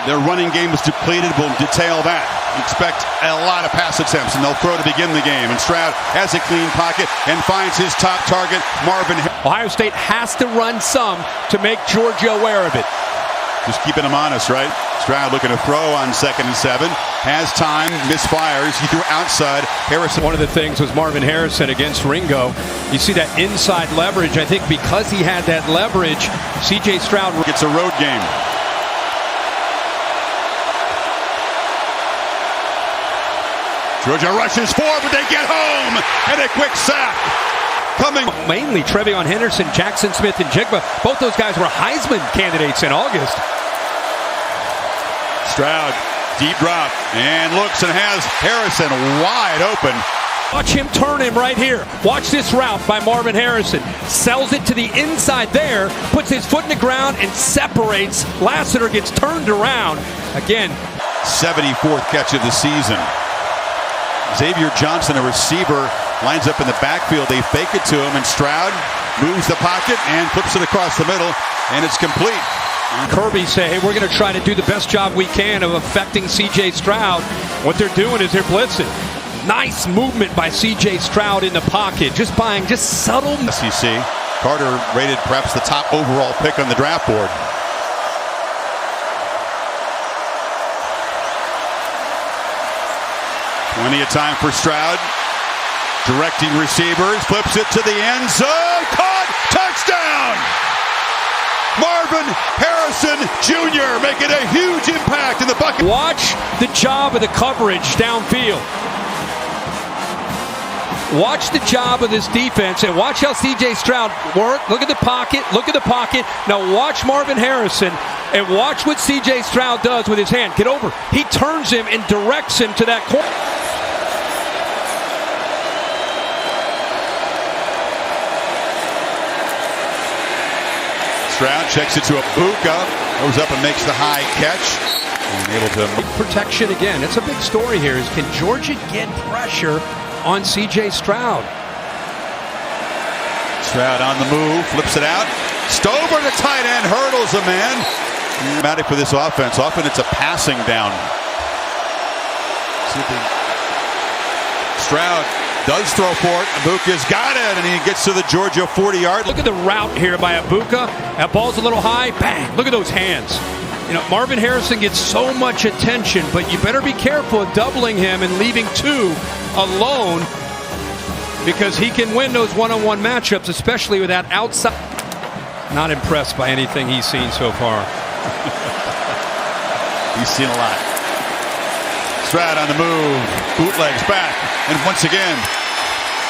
Their running game is depleted. We'll detail that. Expect a lot of pass attempts, and they'll throw to begin the game. And Stroud has a clean pocket and finds his top target, Marvin. Ohio State has to run some to make Georgia aware of it. Just keeping him honest, right? Stroud looking to throw on 2nd and 7. Has time, misfires. He threw outside. Harrison. One of the things was Marvin Harrison against Ringo. You see that inside leverage. I think because he had that leverage, CJ Stroud gets a road game. Georgia rushes forward, but they get home. And a quick sack. Coming. Mainly Trevion Henderson, Jackson Smith, and Jigba. Both those guys were Heisman candidates in August. Stroud, deep drop, and looks and has Harrison wide open. Watch him turn him right here. Watch this route by Marvin Harrison. Sells it to the inside there, puts his foot in the ground, and separates. Lassiter gets turned around. Again. 74th catch of the season. Xavier Johnson, a receiver, lines up in the backfield. They fake it to him, and Stroud moves the pocket and flips it across the middle, and it's complete. Kirby say, hey, we're going to try to do the best job we can of affecting CJ Stroud. What they're doing is they're blitzing. Nice movement by CJ Stroud in the pocket, just buying just subtle. SEC. Carter rated perhaps the top overall pick on the draft board. Plenty of time for Stroud. Directing receivers, flips it to the end zone. Caught! Touchdown! Marvin Harrison Jr. making a huge impact in the bucket. Watch the job of the coverage downfield. Watch the job of this defense, and watch how CJ Stroud work. Look at the pocket. Look at the pocket. Now watch Marvin Harrison, and watch what CJ Stroud does with his hand. Get over. He turns him and directs him to that corner. Stroud checks it to Abuka, goes up and makes the high catch. And able to protection again. It's a big story here. Is can Georgia get pressure on CJ Stroud? Stroud on the move, flips it out. Stover, the tight end, hurdles a man. Dramatic for this offense. Often it's a passing down. Stroud does throw for it. Abuka's got it, and he gets to the Georgia 40-yard. Look at the route here by Abuka. That ball's a little high. Bang! Look at those hands. You know, Marvin Harrison gets so much attention, but you better be careful of doubling him and leaving two alone, because he can win those one-on-one matchups, especially with that outside. Not impressed by anything he's seen so far. He's seen a lot. Stroud on the move, bootlegs back, and once again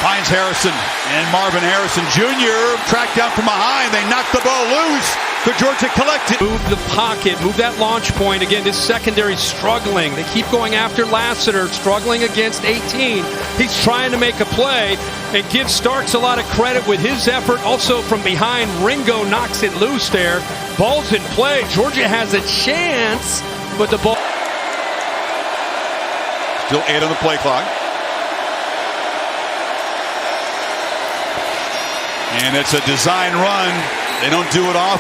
finds Harrison, and Marvin Harrison Jr. tracked down from behind. They knock the ball loose. The Georgia collected. Move the pocket, move that launch point. Again, this secondary struggling. They keep going after Lassiter, struggling against 18. He's trying to make a play, and gives Starks a lot of credit with his effort. Also from behind, Ringo knocks it loose there. Ball's in play. Georgia has a chance, but the ball. Still 8 on the play clock. And it's a design run. They don't do it off.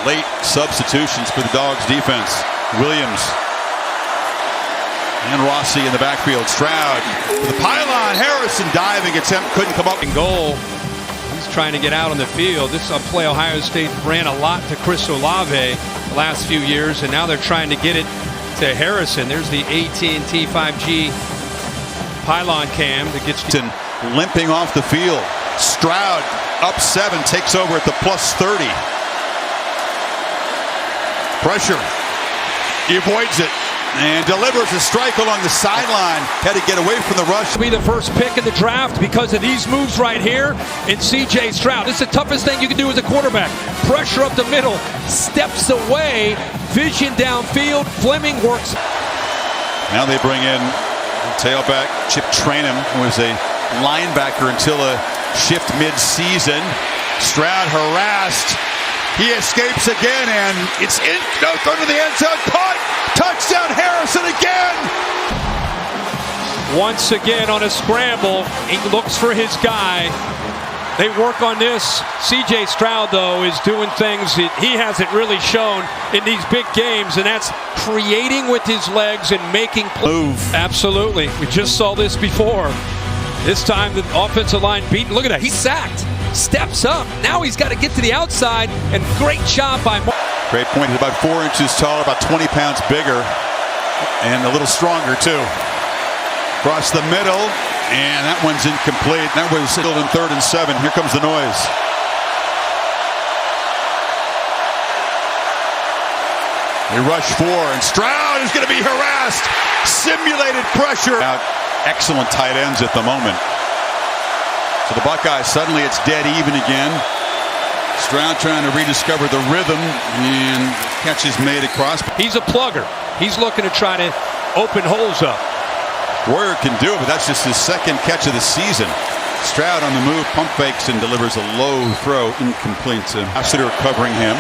Late substitutions for the Dogs defense. Williams and Rossi in the backfield. Stroud for the pylon. Harrison diving attempt, couldn't come up. In goal. He's trying to get out on the field. This is a play Ohio State ran a lot to Chris Olave the last few years, and now they're trying to get it to Harrison. There's the AT&T 5G pylon cam that gets limping off the field. Stroud up 7, takes over at the plus 30. Pressure. He avoids it and delivers a strike along the sideline. Had to get away from the rush. Be the first pick in the draft because of these moves right here. And CJ Stroud, this is the toughest thing you can do as a quarterback. Pressure up the middle, steps away, vision downfield. Fleming works. Now they bring in tailback Chip Trainum, who was a linebacker until a shift mid-season. Stroud harassed. He escapes again, and it's in. No, go to the end zone. Caught. Touchdown, Harrison again. Once again on a scramble, he looks for his guy. They work on this. CJ Stroud, though, is doing things that he hasn't really shown in these big games, and that's creating with his legs and making move. Absolutely. We just saw this before. This time the offensive line beaten. Look at that. He's sacked. Steps up. Now he's got to get to the outside, and great job by Mark. Great point. He's about 4 inches taller, about 20 pounds bigger, and a little stronger, too. Across the middle, and that one's incomplete. That was still in 3rd and 7. Here comes the noise. They rush 4, and Stroud is going to be harassed. Simulated pressure. Out. Excellent tight ends at the moment. So the Buckeyes, suddenly it's dead even again. Stroud trying to rediscover the rhythm, and catch is made across. He's a plugger. He's looking to try to open holes up. Warrior can do it, but that's just his 2nd catch of the season. Stroud on the move, pump fakes, and delivers a low throw, incomplete. Ambassador covering him.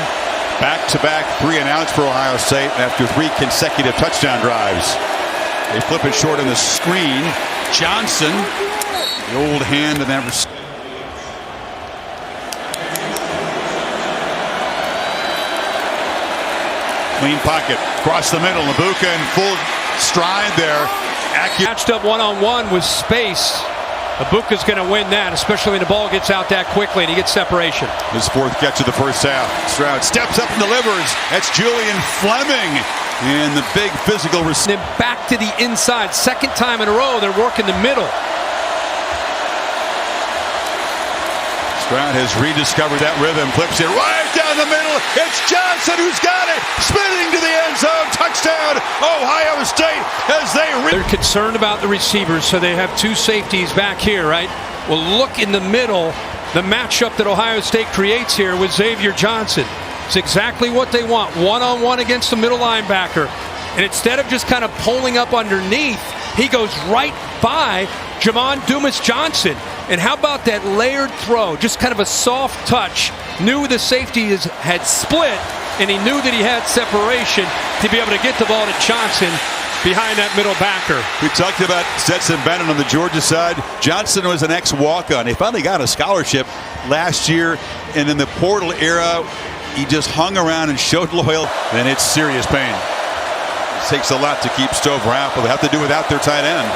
Back-to-back 3 and outs for Ohio State after 3 consecutive touchdown drives. They flip it short on the screen. Johnson, the old hand, and that clean pocket across the middle. Labuka in full stride there. Matched up one-on-one with space. Abuka's going to win that, especially when the ball gets out that quickly and he gets separation. His 4th catch of the first half. Stroud steps up and delivers. That's Julian Fleming. And the big physical receiver. Then back to the inside. 2nd time in a row, they're working the middle. Stroud has rediscovered that rhythm. Flips it right down the middle. It's Johnson who's got it. Spinning to the end zone. Touchdown, Ohio State, as they're concerned about the receivers, so they have 2 safeties back here, right? Well, look in the middle. The matchup that Ohio State creates here with Xavier Johnson. It's exactly what they want. One-on-one against the middle linebacker. And instead of just kind of pulling up underneath, he goes right by Jamon Dumas-Johnson. And how about that layered throw? Just kind of a soft touch. Knew the safety had split, and he knew that he had separation to be able to get the ball to Johnson behind that middle backer. We talked about Stetson Bennett on the Georgia side. Johnson was an ex-walk-on. He finally got a scholarship last year, and in the portal era, he just hung around and showed loyalty, and it's serious pain. It takes a lot to keep Stover out, but they have to do without their tight end.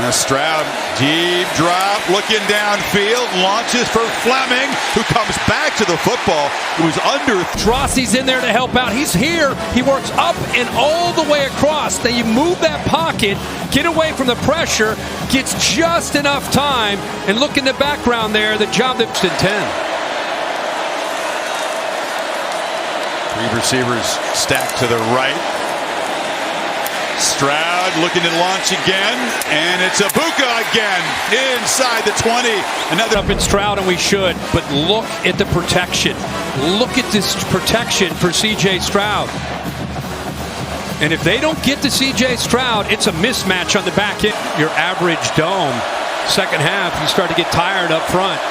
Now Stroud, deep drop, looking downfield, launches for Fleming, who comes back to the football. It was under. Drossie's in there to help out. He's here. He works up and all the way across. Then you move that pocket, get away from the pressure, gets just enough time, and look in the background there, the job that's in 10. 3 receivers stacked to the right. Stroud looking to launch again, and it's Abuka again inside the 20. Another up in Stroud, and we should, but look at the protection. Look at this protection for CJ Stroud. And if they don't get to CJ Stroud, it's a mismatch on the back end. Your average dome. 2nd half, you start to get tired up front.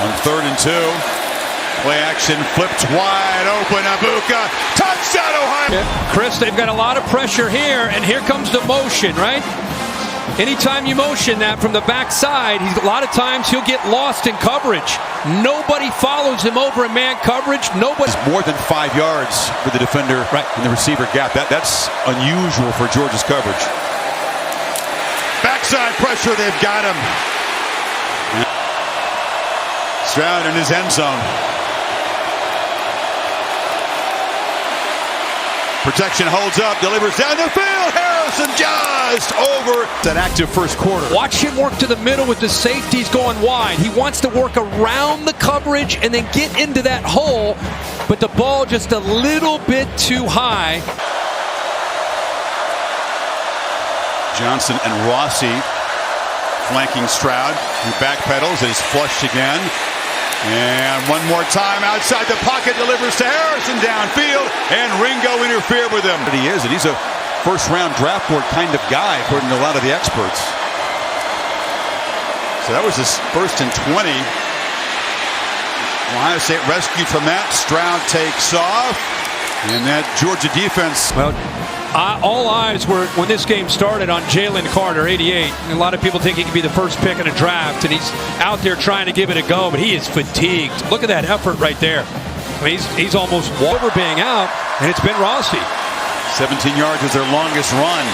On 3rd and 2. Play action, flipped wide open, Abuka, touchdown Ohio! Chris, they've got a lot of pressure here, and here comes the motion, right? Anytime you motion that from the backside, a lot of times he'll get lost in coverage. Nobody follows him over in man coverage. Nobody. It's more than 5 yards for the defender in the receiver gap. That's unusual for Georgia's coverage. Backside pressure, they've got him. Stroud in his end zone. Protection holds up, delivers down the field. Harrison just over that active first quarter. Watch him work to the middle with the safeties going wide. He wants to work around the coverage and then get into that hole, but the ball just a little bit too high. Johnson and Rossi flanking Stroud, who backpedals, is flushed again. And one more time outside the pocket, delivers to Harrison downfield, and Ringo interfered with him. But he is, and he's a first-round draft board kind of guy, according to a lot of the experts. So that was his 1st and 20. Ohio State rescued from that. Stroud takes off, and that Georgia defense. Well, all eyes were, when this game started, on Jalen Carter, 88. And a lot of people think he could be the first pick in a draft, and he's out there trying to give it a go, but he is fatigued. Look at that effort right there. I mean, he's almost over being out, and it's been Rossi. 17 yards is their longest run.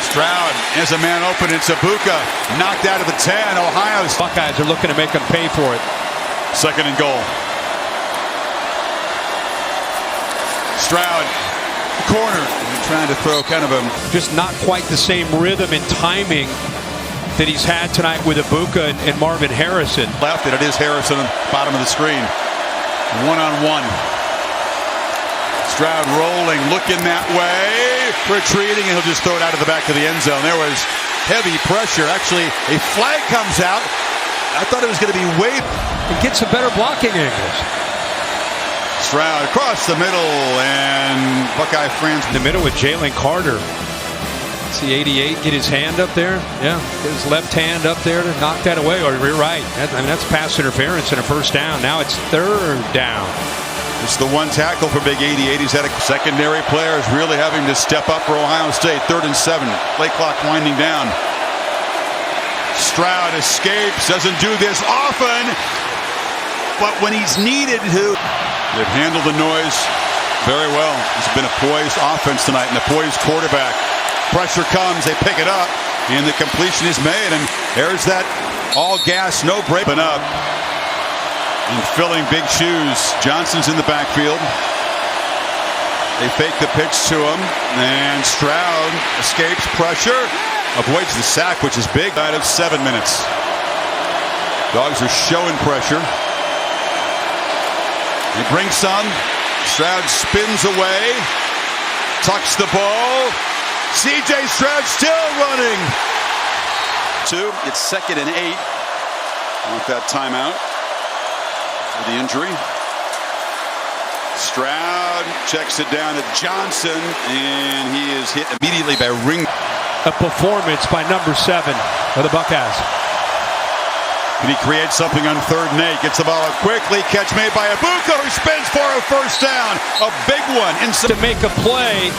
Stroud has a man open. It's Ibuka knocked out of the 10. Ohio's Buckeyes are looking to make him pay for it. Second and goal. Stroud, corner, trying to throw kind of a just not quite the same rhythm and timing that he's had tonight with Ibuka and Marvin Harrison. Left it is Harrison on the bottom of the screen. One-on-one. Stroud rolling, looking that way, retreating, and he'll just throw it out of the back of the end zone. There was heavy pressure. Actually, a flag comes out. I thought it was going to be way. It gets some better blocking angles. Stroud across the middle, and Buckeye friends in the middle with Jalen Carter. See 88 get his hand up there. Yeah, get his left hand up there to knock that away. Or you're right. That's pass interference and a first down. Now it's third down. It's the one tackle for Big 88. He's had a secondary players really having to step up for Ohio State. 3rd and 7. Play clock winding down. Stroud escapes. Doesn't do this often, but when he's needed to, they've handled the noise very well. It's been a poised offense tonight and a poised quarterback. Pressure comes, they pick it up, and the completion is made, and there's that all gas, no break. Up and filling big shoes. Johnson's in the backfield. They fake the pitch to him, and Stroud escapes pressure, avoids the sack, which is big. Out of 7 minutes. Dogs are showing pressure. They bring some. Stroud spins away, tucks the ball. CJ Stroud still running. 2. It's 2nd and 8. Want that timeout for the injury. Stroud checks it down to Johnson, and he is hit immediately by Ring. A performance by number 7 for the Buckeyes. And he creates something on 3rd and 8. Gets the ball up quickly. Catch made by Ibuka, who spins for a first down. A big one. To make a play.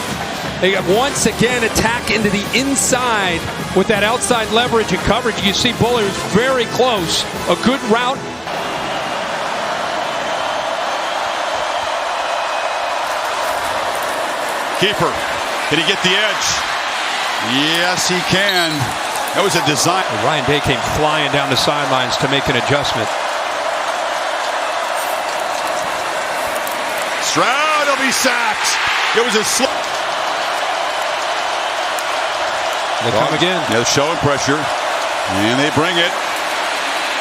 They once again attack into the inside with that outside leverage and coverage. You see Buller's very close. A good route. Keeper. Can he get the edge? Yes, he can. That was a design. Ryan Day came flying down the sidelines to make an adjustment. Stroud will be sacked. It was a slow. They come again. They're showing pressure, and they bring it.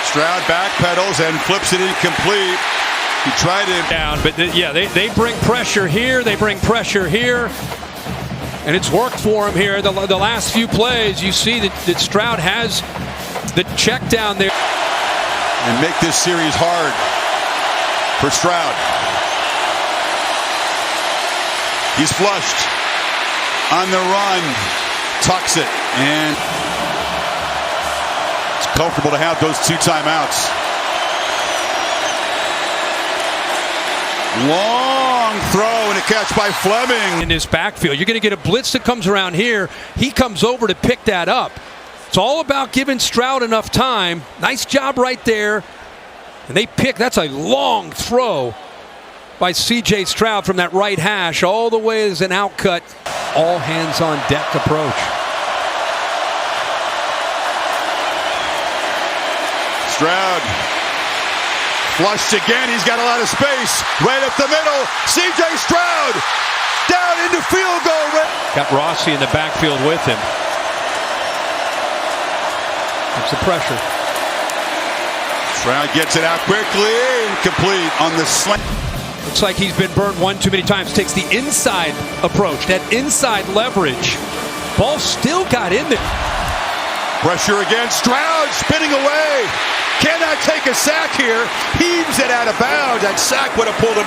Stroud backpedals and flips it incomplete. He tried it down, but they bring pressure here. They bring pressure here, and it's worked for him here. The last few plays, you see that Stroud has the check down there, and make this series hard for Stroud. He's flushed on the run. Tucks it, and it's comfortable to have those 2 timeouts. Long throw and a catch by Fleming. In this backfield, you're going to get a blitz that comes around here. He comes over to pick that up. It's all about giving Stroud enough time. Nice job right there. And they pick. That's a long throw by CJ Stroud from that right hash all the way as an outcut. All hands on deck approach. Stroud flushed again. He's got a lot of space right up the middle. CJ Stroud down into field goal. Got Rossi in the backfield with him. That's the pressure. Stroud gets it out quickly and complete on the slant. Looks like he's been burned one too many times. Takes the inside approach, that inside leverage. Ball still got in there. Pressure again. Stroud spinning away. Cannot take a sack here. Heaves it out of bounds. That sack would have pulled him